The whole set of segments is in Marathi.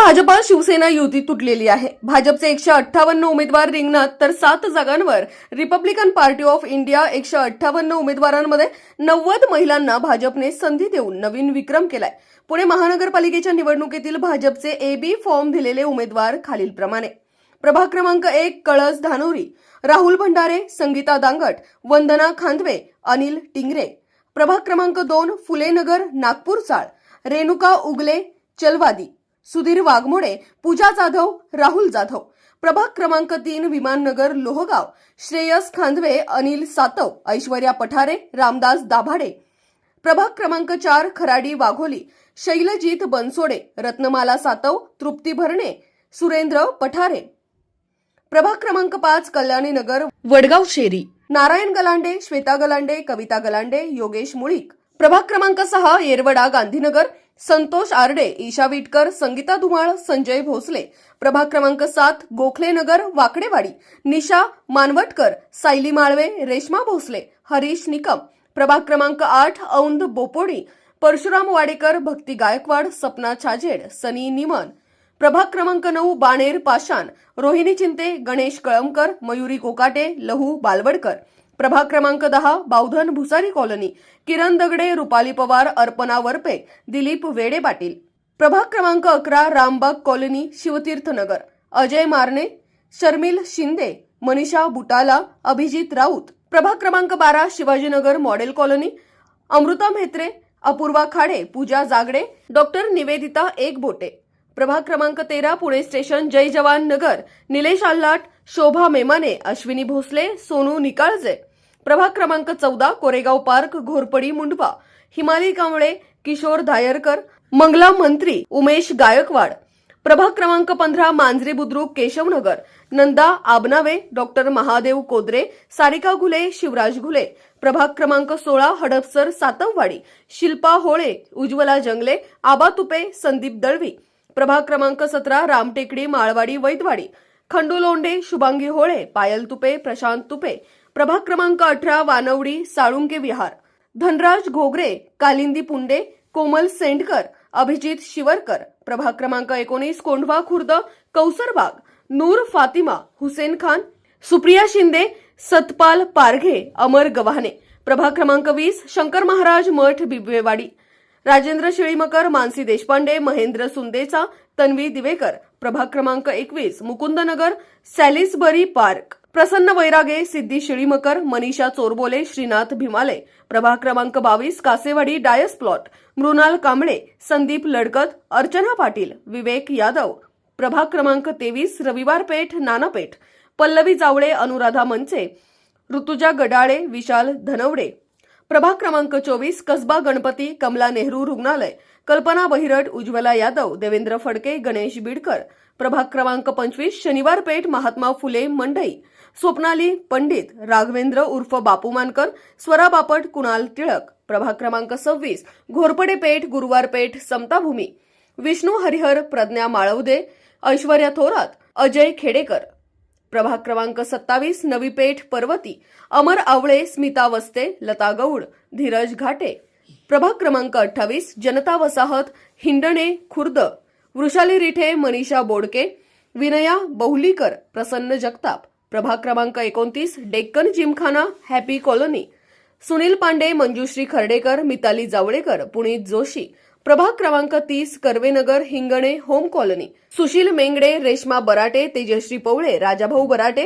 भाजपा शिवसेना युती तुटलेली आहे। भाजपचे 158 उमेदवार रिंगणात तर 7 जागांवर रिपब्लिकन पार्टी ऑफ इंडिया 158 उमेदवारांमध्ये 90 महिलांना भाजपने संधी देऊन नवीन विक्रम केलाय। पुणे महानगरपालिकेच्या निवडणुकीतील भाजपचे एबी फॉर्म दिलेले उमेदवार खालीलप्रमाणे: प्रभाग क्रमांक 1 कळस धानोरी, राहुल भंडारे, संगीता दांगट, वंदना खांदवे, अनिल टिंगरे। प्रभाग क्रमांक 2 फुलेनगर नागपूर चाळ, रेणुका उगले चलवादी, सुधीर वाघमोडे, पूजा जाधव, राहुल जाधव। प्रभाग क्रमांक 3 विमाननगर लोहगाव, श्रेयस खांदवे, अनिल सातव, ऐश्वर्या पठारे, रामदास दाभाडे। प्रभाग क्रमांक 4 खराडी वाघोली, शैलजीत बनसोडे, रत्नमाला सातव, तृप्ती भरणे, सुरेंद्र पठारे। प्रभाग क्रमांक 5 कल्याणी नगर वडगाव शेरी, नारायण गलांडे, श्वेता गलांडे, कविता गलांडे, योगेश मुळीक। प्रभाग क्रमांक 6 येरवडा गांधीनगर, संतोष आरडे, ईशा विटकर, संगीता धुमाळ, संजय भोसले। प्रभाग क्रमांक 7 गोखलेनगर वाकडेवाडी, निशा मानवटकर, सायली माळवे, रेश्मा भोसले, हरीश निकम। प्रभाग क्रमांक 8 औंध बोपोडी, परशुराम वाडेकर, भक्ती गायकवाड, सपना छाजेड, सनी निमन। प्रभाग क्रमांक 9 बाणेर पाषाण, रोहिणी चिंते, गणेश कळमकर, मयुरी कोकाटे, लहू बालवडकर। प्रभाग क्रमांक 10 बावधन भुसारी कॉलनी, किरण दगडे, रुपाली पवार, अर्पणा वरपे, दिलीप वेडे पाटील। प्रभाग क्रमांक 11 रामबाग कॉलनी, शिवतीर्थ नगर, अजय मारणे, शर्मिल शिंदे, मनीषा बुटाला, अभिजित राऊत। प्रभाग क्रमांक 12 शिवाजीनगर मॉडेल कॉलनी, अमृता म्हेत्रे, अपूर्वा खाडे, पूजा जागडे, डॉक्टर निवेदिता एकबोटे। प्रभाग क्रमांक 13 पुणे स्टेशन जय जवान नगर, निलेश आल्लाट, शोभा मेमाने, अश्विनी भोसले, सोनू निकाळजे। प्रभाग क्रमांक 14 कोरेगाव पार्क घोरपडी मुंडवा, हिमाली कांबळे, किशोर धायरकर, मंगला मंत्री, उमेश गायकवाड। प्रभाग क्रमांक 15 मांजरी बुद्रुक केशवनगर, नंदा आबनावे, डॉक्टर महादेव कोदरे, सारिका घुले, शिवराज घुले। प्रभाग क्रमांक 16 हडपसर सातववाडी, शिल्पा होळे, उज्ज्वला जंगले, आबा तुपे, संदीप दळवी। प्रभाग क्रमांक 17 रामटेकडी माळवाडी वैदवाडी, खंडू लोंढे, शुभांगी होळे, पायल तुपे, प्रशांत तुपे। प्रभाग क्रमांक 18 वानवडी साळुंके विहार, धनराज घोगरे, कालिंदी पुंडे, कोमल सेंडकर, अभिजित शिवरकर। प्रभाग क्रमांक 19 कोंढवा खुर्द कौसरबाग, नूर फातिमा, हुसेन खान, सुप्रिया शिंदे, सतपाल पारघे, अमर गव्हाणे। प्रभाग क्रमांक 20 शंकर महाराज मठ बिबवेवाडी, राजेंद्र शिळीमकर, मानसी देशपांडे, महेंद्र सुंदेचा, तन्वी दिवेकर। प्रभाग क्रमांक 21 मुकुंदनगर सॅलिसबरी पार्क, प्रसन्न वैरागे, सिद्धी शिळीमकर, मनीषा चोरबोले, श्रीनाथ भीमाले। प्रभाग क्रमांक 22 कासेवाडी डायस प्लॉट, मृणाल कांबळे, संदीप लडकत, अर्चना पाटील, विवेक यादव। प्रभाग क्रमांक 23 रविवार पेठ नानापेठ, पल्लवी जावळे, अनुराधा मनचे, ऋतुजा गडाळे, विशाल धनवडे। प्रभाग क्रमांक 24 कसबा गणपती, कमला नेहरू रुग्णालय, कल्पना बहिरट, उज्ज्वला यादव, देवेंद्र फडके, गणेश बिडकर। प्रभाग क्रमांक 25 शनिवार पेठ महात्मा फुले मंडई, स्वप्नाली पंडित, राघवेंद्र उर्फ बापू मानकर, स्वरा बापट, कुणाल टिळक। प्रभाग क्रमांक 26 घोरपडे पेठ, गुरुवार पेठ, समताभूमी, विष्णू हरिहर, प्रज्ञा माळवदे, ऐश्वर्या थोरात, अजय खेडेकर। प्रभाग क्रमांक 27 नवी पेठ पर्वती, अमर आवळे, स्मिता वस्ते, लता गौड, धीरज घाटे। प्रभाग क्रमांक 28 जनता वसाहत हिंडणे खुर्द, वृषाली रिठे, मनीषा बोडके, विनया बहुलीकर, प्रसन्न जगताप। प्रभाग क्रमांक 29 डेक्कन जिमखाना हॅपी कॉलनी, सुनील पांडे, मंजुश्री खर्डेकर, मिताली जावळेकर, पुनीत जोशी। प्रभाग क्रमांक 30 कर्वेनगर हिंगणे होम कॉलनी, सुशील मेंगडे, रेश्मा बराटे, तेजश्री पवळे, राजाभाऊ बराटे।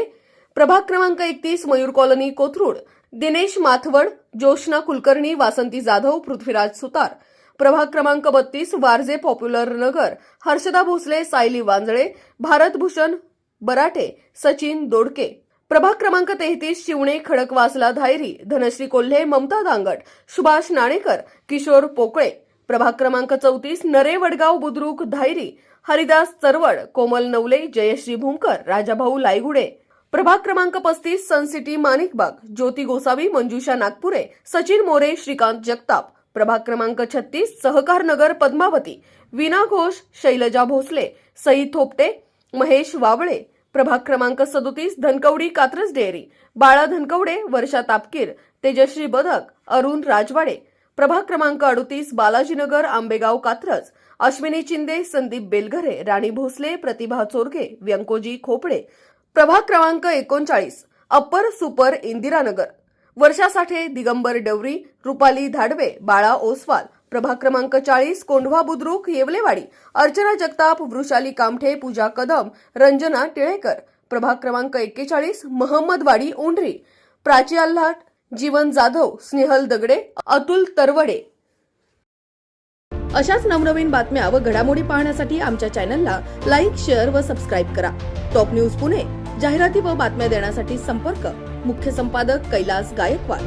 प्रभाग क्रमांक 31 मयूर कॉलनी कोथरूड, दिनेश माथवड, जोशना कुलकर्णी, वासंती जाधव, पृथ्वीराज सुतार। प्रभाग क्रमांक 32 वारजे पॉप्युलर नगर, हर्षदा भोसले, सायली वांजळे, भारतभूषण बराटे, सचिन दोडके। प्रभाग क्रमांक 33 शिवणे खडकवासला धायरी, धनश्री कोल्हे, ममता दांगट, सुभाष नाणेकर, किशोर पोकळे। प्रभाग क्रमांक 34 नरे वडगाव बुद्रुक धायरी, हरिदास चरवड, कोमल नवले, जयश्री भूमकर, राजाभाऊ लायगुडे। प्रभाग क्रमांक 35 सन सिटी माणिकबाग, ज्योती गोसावी, मंजुषा नागपुरे, सचिन मोरे, श्रीकांत जगताप। प्रभाग क्रमांक 36 सहकार नगर पद्मावती, वीणा घोष, शैलजा भोसले, सई थोपटे, महेश वावळे। प्रभाग क्रमांक 37 धनकवडी कात्रज डेअरी, बाळा धनकवडे, वर्षा तापकीर, तेजश्री बदक, अरुण राजवाडे। प्रभाग क्रमांक 38 बालाजीनगर आंबेगाव कात्रज, अश्विनी चिंदे, संदीप बेलघरे, राणी भोसले, प्रतिभा चोरगे, व्यंकोजी खोपडे. प्रभाग क्रमांक 39 अप्पर सुपर इंदिरानगर, वर्षा साठे, दिगंबर डवरी, रुपाली धाडवे, बाळा ओसवाल. प्रभाग क्रमांक 40 कोंढवा बुद्रुक येवलेवाडी, अर्चना जगताप, वृषाली कामठे, पूजा कदम, रंजना टिळेकर. प्रभाग क्रमांक 41 महम्मदवाडी उंडरी, प्राची आल्हाट, जीवन जाधव, स्नेहल दगडे, अतुल तरवडे. अशाच नवनवीन बातम्या व घडामोडी पाहण्यासाठी आमच्या चॅनलला लाईक, शेअर व सबस्क्राईब करा. Top news Pune. जाहिराती व बातम्या देण्यासाठी संपर्क मुख्य संपादक कैलास गायकवाड.